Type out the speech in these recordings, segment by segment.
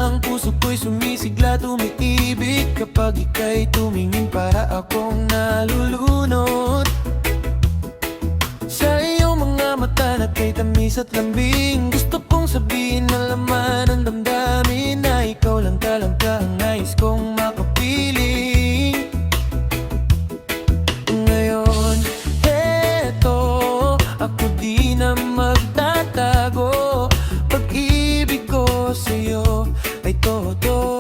Ang puso ko'y sumisigla, tumiibig kapag ika'y tumingin, para akong nalulunod sa iyong mga mata na kay tamis at lambing. Gusto kong sabihin na laman ng damdamin, na ikaw lang talaga ang nais kong makapiling. Ngayon, eto, ako di na magtatago. Pag-ibig ko sa'yo ay todo.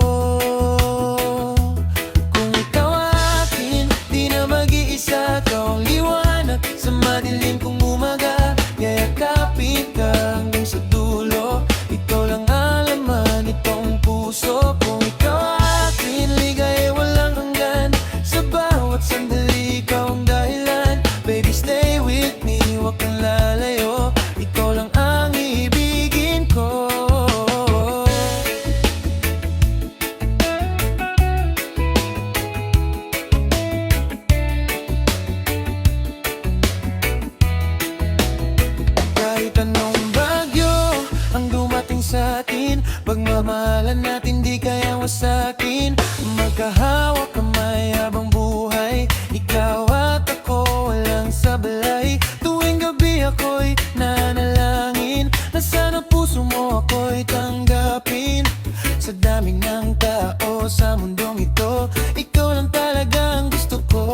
Kung ikaw akin, di na mag-iisa. Ikaw ang liwanag sa madilim kong umaga. Yayakapin ka hanggang sa dulo. Ikaw lang ang laman itong puso. Kung ikaw akin, ligay walang hanggan. Sa bawat sandali, ikaw ang dahilan. Baby, stay with me, huwag kang lalayo. Ikaw lang ang ibigin ko. Kahit anong bagyo ang dumating sa atin, pagmamahalan natin di kayang wasakin. Magkahawak kamay habang buhay, ikaw at ako walang sablay. Tuwing gabi ako'y nanalangin, na sana puso mo ako'y tanggapin. Sa dami ng tao sa mundong ito, ikaw lang talaga ang gusto ko.